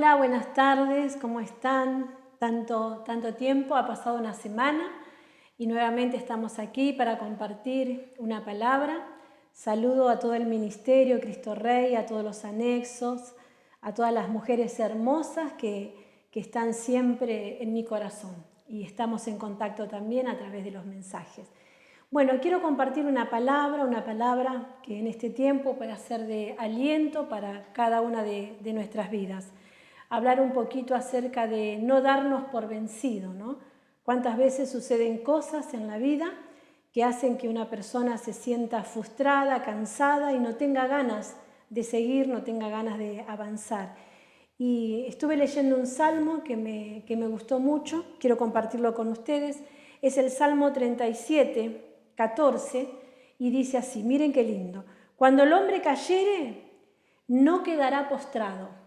Hola, buenas tardes, ¿cómo están? Tanto tiempo, ha pasado una semana y nuevamente estamos aquí para compartir una palabra. Saludo a todo el ministerio Cristo Rey, a todos los anexos, a todas las mujeres hermosas que están siempre en mi corazón y estamos en contacto también a través de los mensajes. Bueno, quiero compartir una palabra que en este tiempo pueda ser de aliento para cada una de nuestras vidas. Hablar un poquito acerca de no darnos por vencido, ¿no? Cuántas veces suceden cosas en la vida que hacen que una persona se sienta frustrada, cansada y no tenga ganas de seguir, no tenga ganas de avanzar. Y estuve leyendo un salmo que me gustó mucho, quiero compartirlo con ustedes. Es el Salmo 37, 14, y dice así, miren qué lindo. Cuando el hombre cayere, no quedará postrado,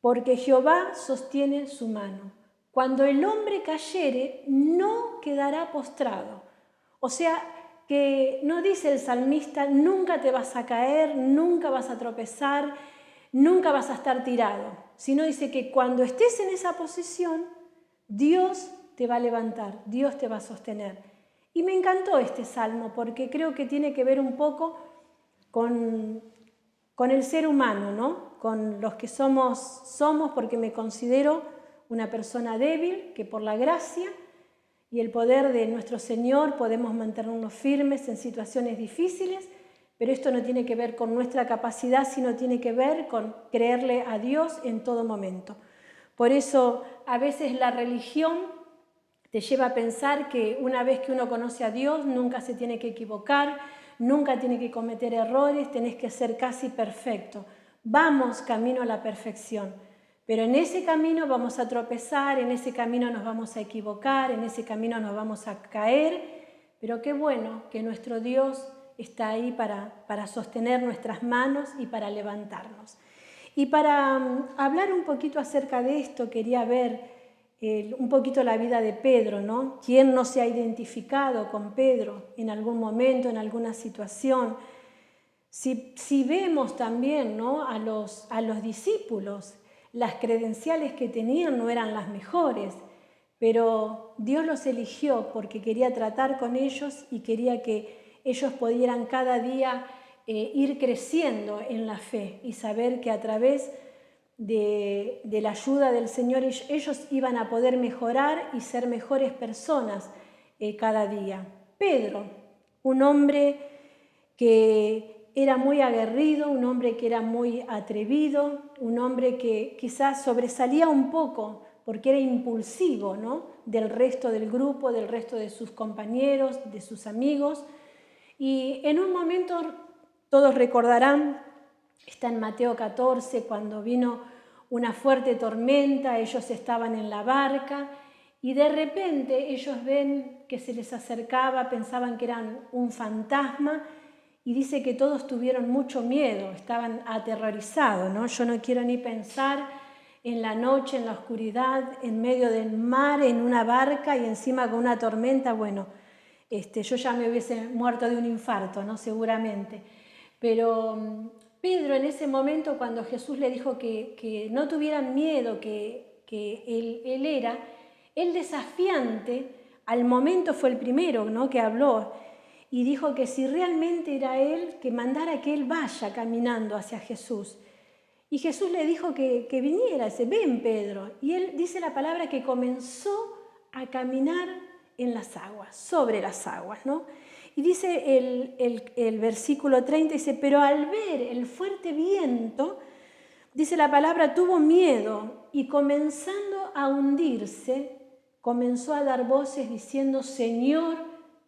porque Jehová sostiene su mano. Cuando el hombre cayere, no quedará postrado. O sea, que no dice el salmista, nunca te vas a caer, nunca vas a tropezar, nunca vas a estar tirado, sino dice que cuando estés en esa posición, Dios te va a levantar, Dios te va a sostener. Y me encantó este salmo porque creo que tiene que ver un poco con el ser humano, ¿no? Con los que somos porque me considero una persona débil, que por la gracia y el poder de nuestro Señor podemos mantenernos firmes en situaciones difíciles, pero esto no tiene que ver con nuestra capacidad, sino tiene que ver con creerle a Dios en todo momento. Por eso a veces la religión te lleva a pensar que una vez que uno conoce a Dios nunca se tiene que equivocar, nunca tiene que cometer errores, tenés que ser casi perfecto. Vamos camino a la perfección, pero en ese camino vamos a tropezar, en ese camino nos vamos a equivocar, en ese camino nos vamos a caer, pero qué bueno que nuestro Dios está ahí para sostener nuestras manos y para levantarnos. Y para hablar un poquito acerca de esto, quería ver un poquito la vida de Pedro, ¿no? ¿Quién no se ha identificado con Pedro en algún momento, en alguna situación? Si vemos también, ¿no? a los discípulos, las credenciales que tenían no eran las mejores, pero Dios los eligió porque quería tratar con ellos y quería que ellos pudieran cada día ir creciendo en la fe y saber que a través de la ayuda del Señor ellos iban a poder mejorar y ser mejores personas cada día. Pedro, un hombre que era muy aguerrido, un hombre que era muy atrevido, un hombre que quizás sobresalía un poco porque era impulsivo, ¿no? Del resto del grupo, del resto de sus compañeros, de sus amigos. Y en un momento, todos recordarán, está en Mateo 14, cuando vino una fuerte tormenta, ellos estaban en la barca y de repente ellos ven que se les acercaba, pensaban que eran un fantasma y dice que todos tuvieron mucho miedo, estaban aterrorizados, ¿no? Yo no quiero ni pensar en la noche, en la oscuridad, en medio del mar, en una barca y encima con una tormenta, bueno, yo ya me hubiese muerto de un infarto, ¿no? Seguramente. Pero Pedro en ese momento, cuando Jesús le dijo que no tuvieran miedo, que él era, el desafiante, al momento fue el primero, ¿no? Que habló y dijo que si realmente era él, que mandara que él vaya caminando hacia Jesús. Y Jesús le dijo que viniera, dice, ven Pedro. Y él dice la palabra que comenzó a caminar en las aguas, sobre las aguas, ¿no? Y dice el versículo 30, dice, pero al ver el fuerte viento, dice la palabra, tuvo miedo y comenzando a hundirse, comenzó a dar voces diciendo, Señor,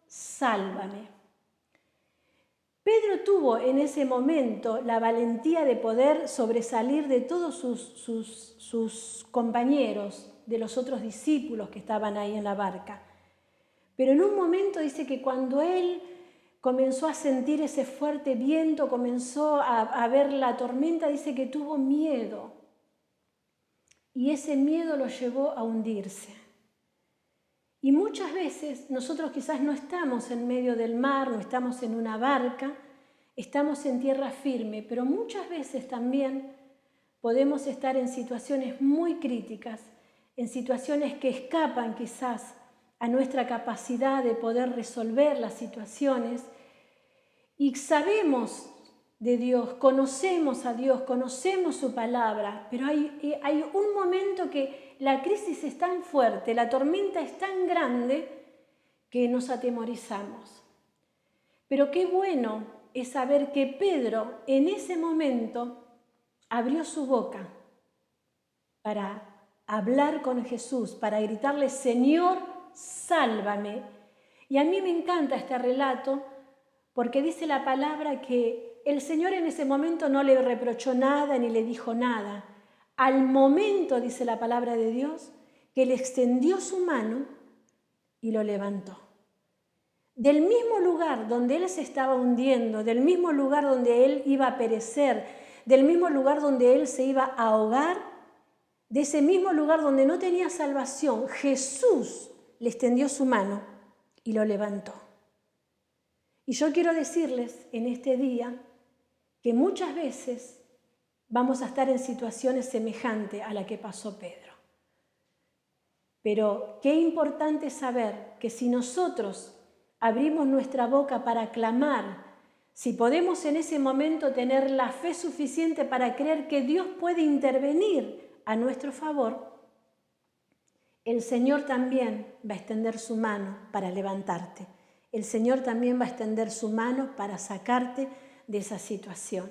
sálvame. Pedro tuvo en ese momento la valentía de poder sobresalir de todos sus compañeros, de los otros discípulos que estaban ahí en la barca. Pero en un momento dice que cuando él comenzó a sentir ese fuerte viento, comenzó a ver la tormenta, dice que tuvo miedo. Y ese miedo lo llevó a hundirse. Y muchas veces nosotros quizás no estamos en medio del mar, no estamos en una barca, estamos en tierra firme, pero muchas veces también podemos estar en situaciones muy críticas, en situaciones que escapan quizás a nuestra capacidad de poder resolver las situaciones, y sabemos de Dios, conocemos a Dios, conocemos su palabra, pero hay un momento que la crisis es tan fuerte, la tormenta es tan grande que nos atemorizamos. Pero qué bueno es saber que Pedro en ese momento abrió su boca para hablar con Jesús, para gritarle: Señor, sálvame. Y a mí me encanta este relato porque dice la palabra que el Señor en ese momento no le reprochó nada ni le dijo nada. Al momento, dice la palabra de Dios, que le extendió su mano y lo levantó. Del mismo lugar donde él se estaba hundiendo, del mismo lugar donde él iba a perecer, del mismo lugar donde él se iba a ahogar, de ese mismo lugar donde no tenía salvación, Jesús le extendió su mano y lo levantó. Y yo quiero decirles en este día que muchas veces vamos a estar en situaciones semejantes a la que pasó Pedro. Pero qué importante saber que si nosotros abrimos nuestra boca para clamar, si podemos en ese momento tener la fe suficiente para creer que Dios puede intervenir a nuestro favor, el Señor también va a extender su mano para levantarte. El Señor también va a extender su mano para sacarte de esa situación.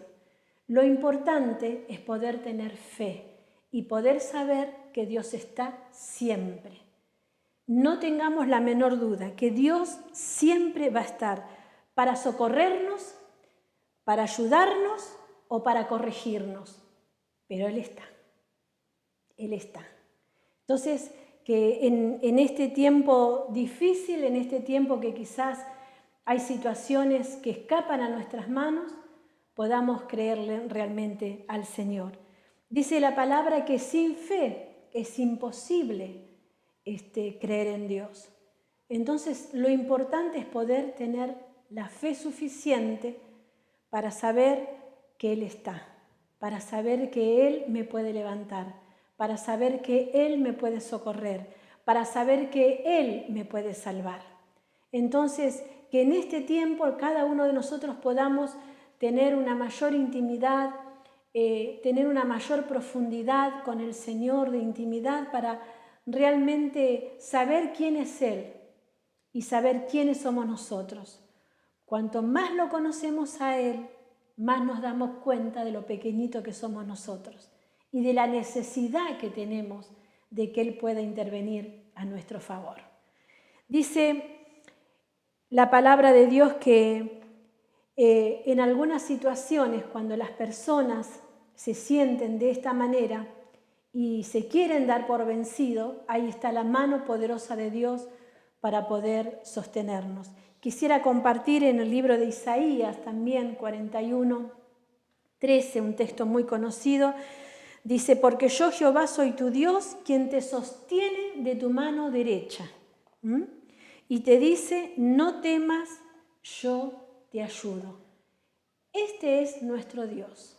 Lo importante es poder tener fe y poder saber que Dios está siempre. No tengamos la menor duda que Dios siempre va a estar para socorrernos, para ayudarnos o para corregirnos. Pero Él está. Él está. Entonces, que en este tiempo difícil, en este tiempo que quizás hay situaciones que escapan a nuestras manos, podamos creerle realmente al Señor. Dice la palabra que sin fe es imposible creer en Dios. Entonces, lo importante es poder tener la fe suficiente para saber que Él está, para saber que Él me puede levantar, para saber que Él me puede socorrer, para saber que Él me puede salvar. Entonces, que en este tiempo cada uno de nosotros podamos tener una mayor intimidad, tener una mayor profundidad con el Señor, de intimidad, para realmente saber quién es Él y saber quiénes somos nosotros. Cuanto más lo conocemos a Él, más nos damos cuenta de lo pequeñito que somos nosotros y de la necesidad que tenemos de que Él pueda intervenir a nuestro favor. Dice la palabra de Dios que en algunas situaciones, cuando las personas se sienten de esta manera y se quieren dar por vencido, ahí está la mano poderosa de Dios para poder sostenernos. Quisiera compartir en el libro de Isaías también 41:13, un texto muy conocido. Dice: porque yo Jehová soy tu Dios, quien te sostiene de tu mano derecha. Y te dice: no temas, yo te ayudo. Este es nuestro Dios.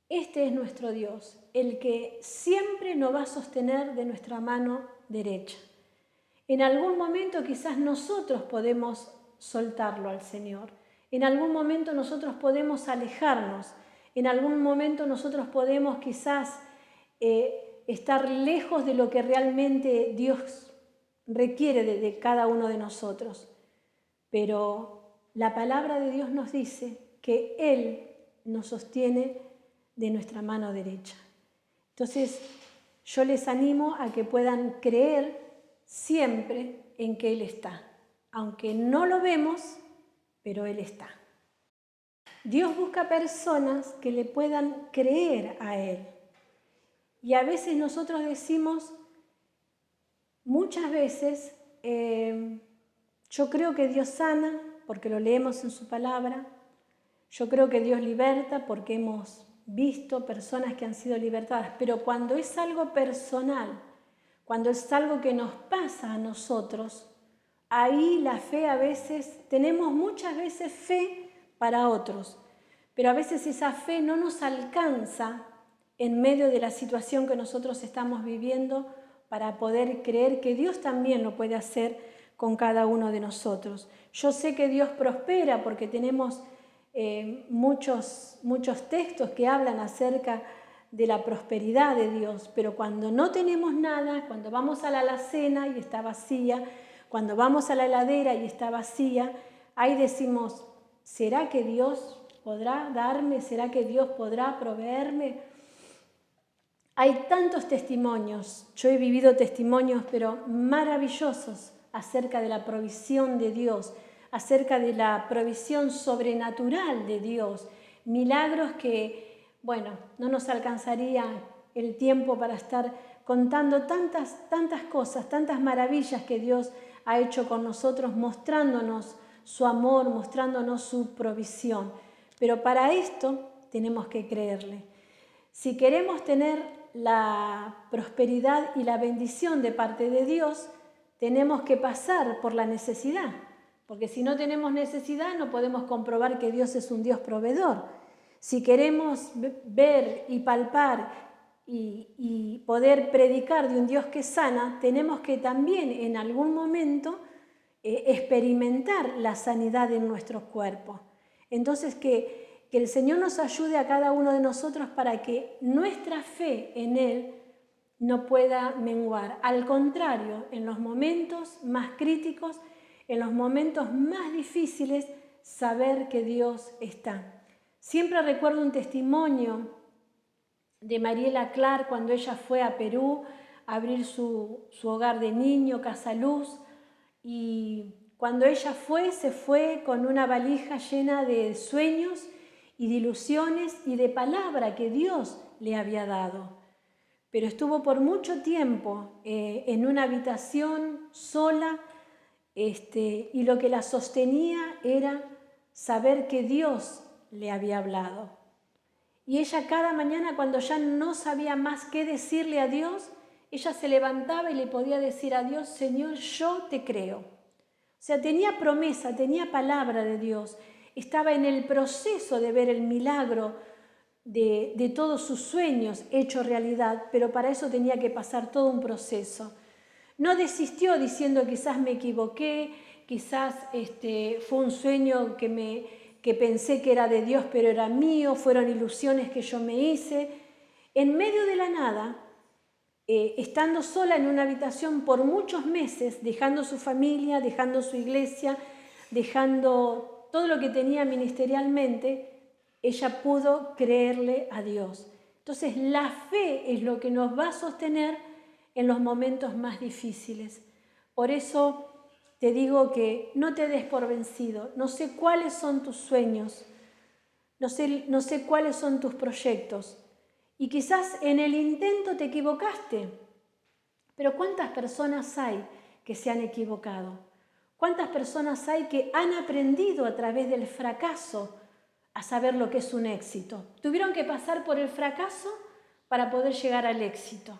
Este es nuestro Dios, el que siempre nos va a sostener de nuestra mano derecha. En algún momento quizás nosotros podemos soltarlo al Señor. En algún momento nosotros podemos alejarnos. En algún momento nosotros podemos quizás estar lejos de lo que realmente Dios requiere de cada uno de nosotros. Pero la palabra de Dios nos dice que Él nos sostiene de nuestra mano derecha. Entonces, yo les animo a que puedan creer siempre en que Él está. Aunque no lo vemos, pero Él está. Dios busca personas que le puedan creer a Él. Y a veces nosotros decimos, muchas veces, yo creo que Dios sana porque lo leemos en su palabra. Yo creo que Dios liberta porque hemos visto personas que han sido libertadas. Pero cuando es algo personal, cuando es algo que nos pasa a nosotros, ahí la fe a veces, tenemos muchas veces fe para otros, pero a veces esa fe no nos alcanza en medio de la situación que nosotros estamos viviendo para poder creer que Dios también lo puede hacer con cada uno de nosotros. Yo sé que Dios prospera porque tenemos muchos textos que hablan acerca de la prosperidad de Dios, pero cuando no tenemos nada, cuando vamos a la alacena y está vacía, cuando vamos a la heladera y está vacía, ahí decimos, ¿será que Dios podrá darme? ¿Será que Dios podrá proveerme? Hay tantos testimonios, yo he vivido testimonios pero maravillosos acerca de la provisión de Dios, acerca de la provisión sobrenatural de Dios, milagros que, bueno, no nos alcanzaría el tiempo para estar contando tantas cosas, tantas maravillas que Dios ha hecho con nosotros, mostrándonos su amor, mostrándonos su provisión. Pero para esto tenemos que creerle. Si queremos tener la prosperidad y la bendición de parte de Dios, tenemos que pasar por la necesidad, porque si no tenemos necesidad no podemos comprobar que Dios es un Dios proveedor. Si queremos ver y palpar y poder predicar de un Dios que sana, tenemos que también en algún momento experimentar la sanidad en nuestros cuerpos. Entonces que el Señor nos ayude a cada uno de nosotros para que nuestra fe en Él no pueda menguar. Al contrario, en los momentos más críticos, en los momentos más difíciles, saber que Dios está. Siempre recuerdo un testimonio de Mariela Clark cuando ella fue a Perú a abrir su hogar de niño, Casa Luz, y cuando ella se fue con una valija llena de sueños y de ilusiones y de palabra que Dios le había dado. Pero estuvo por mucho tiempo en una habitación sola y lo que la sostenía era saber que Dios le había hablado. Y ella cada mañana cuando ya no sabía más qué decirle a Dios, ella se levantaba y le podía decir a Dios, Señor, yo te creo. O sea, tenía promesa, tenía palabra de Dios. Estaba en el proceso de ver el milagro de todos sus sueños hecho realidad, pero para eso tenía que pasar todo un proceso. No desistió diciendo quizás me equivoqué, quizás fue un sueño que pensé que era de Dios pero era mío, fueron ilusiones que yo me hice. En medio de la nada, estando sola en una habitación por muchos meses, dejando su familia, dejando su iglesia, dejando todo lo que tenía ministerialmente, ella pudo creerle a Dios. Entonces la fe es lo que nos va a sostener en los momentos más difíciles. Por eso te digo que no te des por vencido. No sé cuáles son tus sueños, no sé cuáles son tus proyectos. Y quizás en el intento te equivocaste, pero ¿cuántas personas hay que se han equivocado? ¿Cuántas personas hay que han aprendido a través del fracaso a saber lo que es un éxito? Tuvieron que pasar por el fracaso para poder llegar al éxito,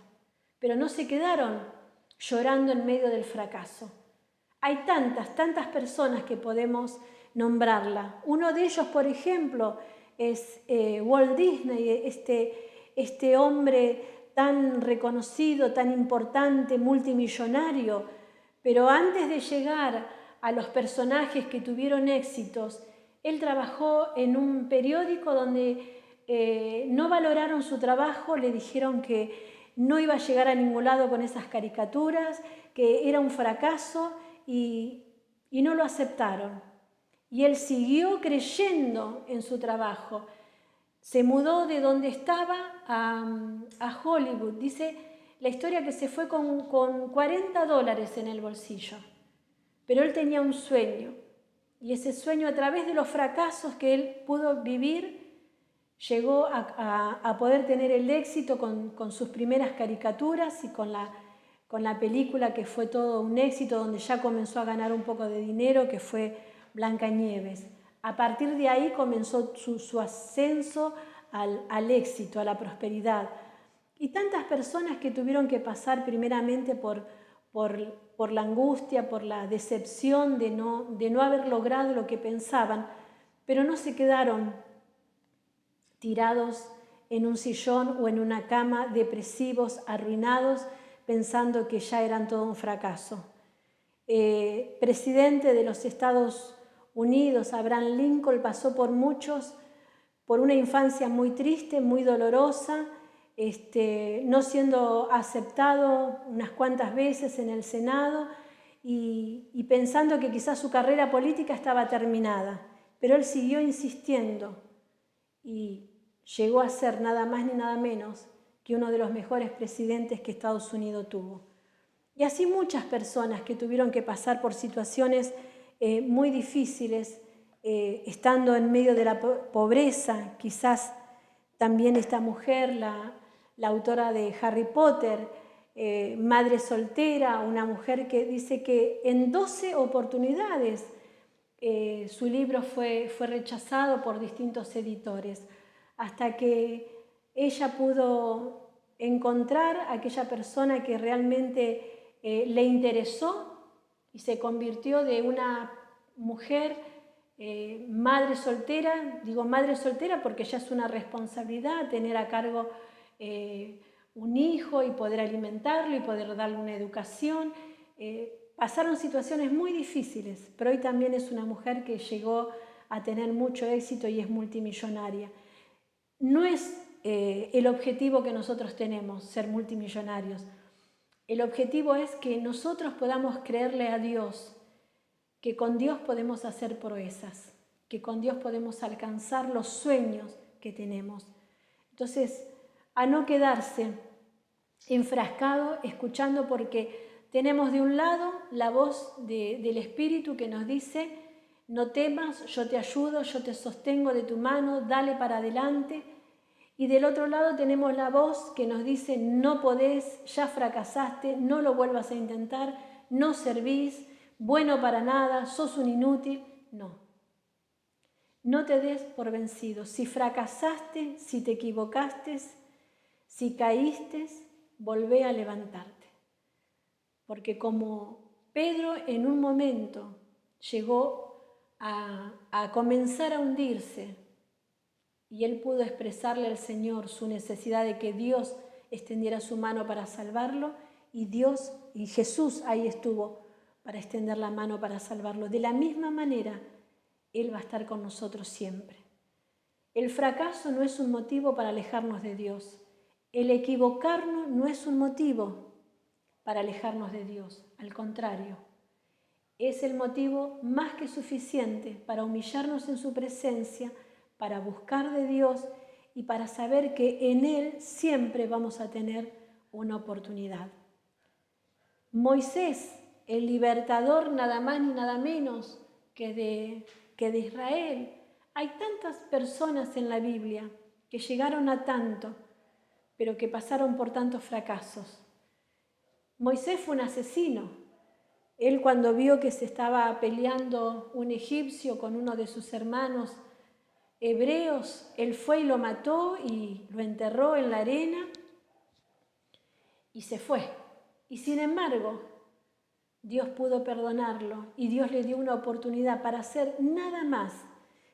pero no se quedaron llorando en medio del fracaso. Hay tantas personas que podemos nombrarla. Uno de ellos, por ejemplo, es Walt Disney, este hombre tan reconocido, tan importante, multimillonario, pero antes de llegar a los personajes que tuvieron éxitos, él trabajó en un periódico donde no valoraron su trabajo, le dijeron que no iba a llegar a ningún lado con esas caricaturas, que era un fracaso y no lo aceptaron. Y él siguió creyendo en su trabajo. Se mudó de donde estaba a Hollywood. Dice la historia que se fue con $40 en el bolsillo. Pero él tenía un sueño. Y ese sueño, a través de los fracasos que él pudo vivir, llegó a poder tener el éxito con sus primeras caricaturas y con la película que fue todo un éxito, donde ya comenzó a ganar un poco de dinero, que fue Blancanieves. A partir de ahí comenzó su ascenso al éxito, a la prosperidad. Y tantas personas que tuvieron que pasar primeramente por la angustia, por la decepción de no haber logrado lo que pensaban, pero no se quedaron tirados en un sillón o en una cama, depresivos, arruinados, pensando que ya eran todo un fracaso. Presidente de los Estados Unidos, Abraham Lincoln, pasó por una infancia muy triste, muy dolorosa, no siendo aceptado unas cuantas veces en el Senado y pensando que quizás su carrera política estaba terminada. Pero él siguió insistiendo y llegó a ser nada más ni nada menos que uno de los mejores presidentes que Estados Unidos tuvo. Y así muchas personas que tuvieron que pasar por situaciones muy difíciles, estando en medio de la pobreza. Quizás también esta mujer, la autora de Harry Potter, madre soltera, una mujer que dice que en 12 oportunidades su libro fue rechazado por distintos editores, hasta que ella pudo encontrar a aquella persona que realmente le interesó y se convirtió de una mujer madre soltera. Digo madre soltera porque ya es una responsabilidad tener a cargo un hijo y poder alimentarlo y poder darle una educación. Pasaron situaciones muy difíciles, pero hoy también es una mujer que llegó a tener mucho éxito y es multimillonaria. No es el objetivo que nosotros tenemos, ser multimillonarios. El objetivo es que nosotros podamos creerle a Dios, que con Dios podemos hacer proezas, que con Dios podemos alcanzar los sueños que tenemos. Entonces, a no quedarse enfrascado escuchando, porque tenemos de un lado la voz del Espíritu que nos dice: no temas, yo te ayudo, yo te sostengo de tu mano, dale para adelante. Y del otro lado tenemos la voz que nos dice: no podés, ya fracasaste, no lo vuelvas a intentar, no servís, bueno para nada, sos un inútil. No te des por vencido. Si fracasaste, si te equivocaste, si caíste, volvé a levantarte. Porque como Pedro en un momento llegó a comenzar a hundirse, y él pudo expresarle al Señor su necesidad de que Dios extendiera su mano para salvarlo, y Jesús ahí estuvo para extender la mano para salvarlo. De la misma manera, Él va a estar con nosotros siempre. El fracaso no es un motivo para alejarnos de Dios. El equivocarnos no es un motivo para alejarnos de Dios. Al contrario, es el motivo más que suficiente para humillarnos en su presencia, para buscar de Dios y para saber que en Él siempre vamos a tener una oportunidad. Moisés, el libertador nada más ni nada menos que de Israel. Hay tantas personas en la Biblia que llegaron a tanto, pero que pasaron por tantos fracasos. Moisés fue un asesino. Él, cuando vio que se estaba peleando un egipcio con uno de sus hermanos hebreos, él fue y lo mató y lo enterró en la arena y se fue. Y sin embargo, Dios pudo perdonarlo y Dios le dio una oportunidad para ser nada más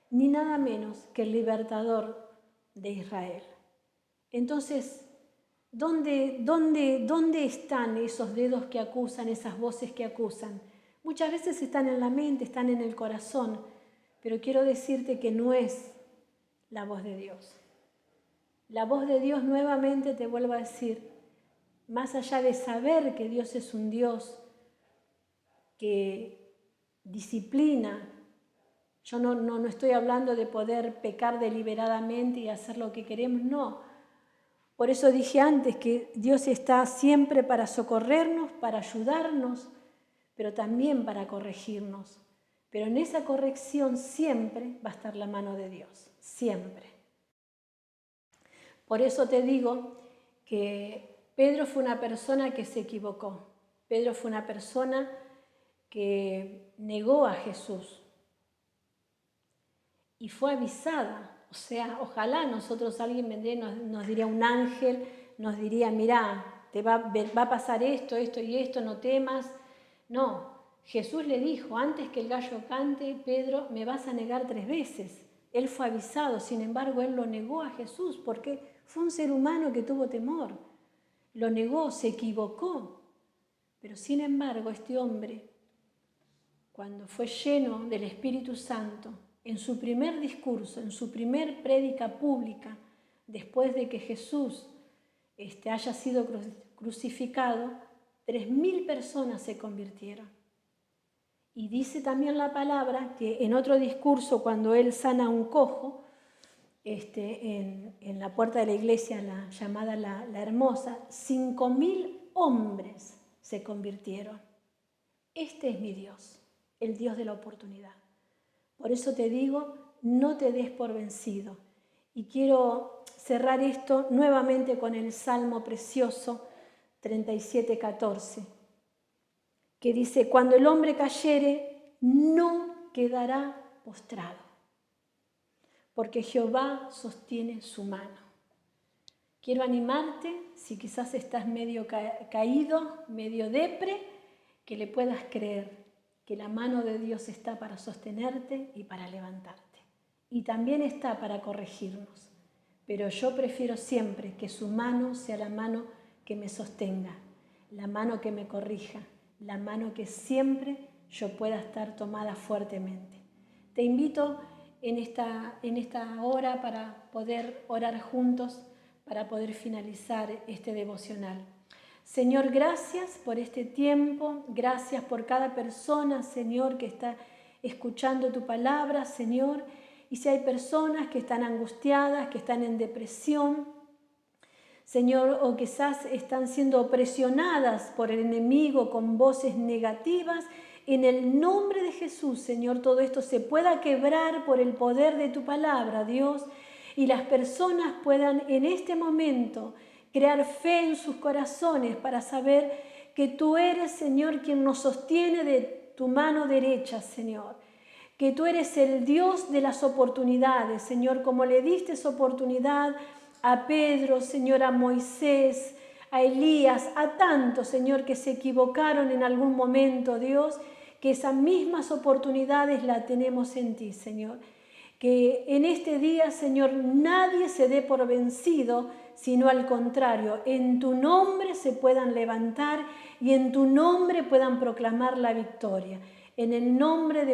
ni nada menos que el libertador de Israel. Entonces, ¿dónde están esos dedos que acusan, esas voces que acusan? Muchas veces están en la mente, están en el corazón, pero quiero decirte que no es la voz de Dios. La voz de Dios, nuevamente te vuelvo a decir, más allá de saber que Dios es un Dios que disciplina, yo no estoy hablando de poder pecar deliberadamente y hacer lo que queremos, no. Por eso dije antes que Dios está siempre para socorrernos, para ayudarnos, pero también para corregirnos. Pero en esa corrección siempre va a estar la mano de Dios, siempre. Por eso te digo que Pedro fue una persona que se equivocó. Pedro fue una persona que negó a Jesús y fue avisada. O sea, ojalá nosotros, alguien vendría y nos diría, un ángel, nos diría: mirá, te va a pasar esto, esto y esto, no temas. No, Jesús le dijo: antes que el gallo cante, Pedro, me vas a negar 3 veces. Él fue avisado, sin embargo, él lo negó a Jesús porque Fue un ser humano que tuvo temor, lo negó, se equivocó. Pero sin embargo, este hombre, cuando fue lleno del Espíritu Santo, en su primer discurso, en su primer prédica pública, después de que Jesús haya sido crucificado, 3.000 personas se convirtieron. Y dice también la palabra que en otro discurso, cuando él sana a un cojo, en la puerta de la iglesia llamada la Hermosa, 5.000 hombres se convirtieron. Este es mi Dios, el Dios de la oportunidad. Por eso te digo, no te des por vencido. Y quiero cerrar esto nuevamente con el Salmo precioso 37:14, que dice: cuando el hombre cayere, no quedará postrado, porque Jehová sostiene su mano. Quiero animarte, si quizás estás medio caído, medio depre, que le puedas creer que la mano de Dios está para sostenerte y para levantarte. Y también está para corregirnos. Pero yo prefiero siempre que su mano sea la mano que me sostenga, la mano que me corrija, la mano que siempre yo pueda estar tomada fuertemente. Te invito en esta hora para poder orar juntos, para poder finalizar este devocional. Señor, gracias por este tiempo, gracias por cada persona, Señor, que está escuchando tu palabra, Señor. Y si hay personas que están angustiadas, que están en depresión, Señor, o quizás están siendo presionadas por el enemigo con voces negativas, en el nombre de Jesús, Señor, todo esto se pueda quebrar por el poder de tu palabra, Dios, y las personas puedan en este momento crear fe en sus corazones para saber que tú eres, Señor, quien nos sostiene de tu mano derecha, Señor. Que tú eres el Dios de las oportunidades, Señor, como le diste esa oportunidad a Pedro, Señor, a Moisés, a Elías, a tantos, Señor, que se equivocaron en algún momento, Dios, que esas mismas oportunidades las tenemos en ti, Señor. Que en este día, Señor, nadie se dé por vencido, sino al contrario, en tu nombre se puedan levantar y en tu nombre puedan proclamar la victoria. En el nombre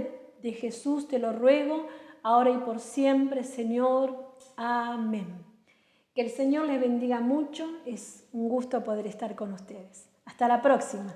de Jesús te lo ruego, ahora y por siempre, Señor. Amén. Que el Señor les bendiga mucho. Es un gusto poder estar con ustedes. Hasta la próxima.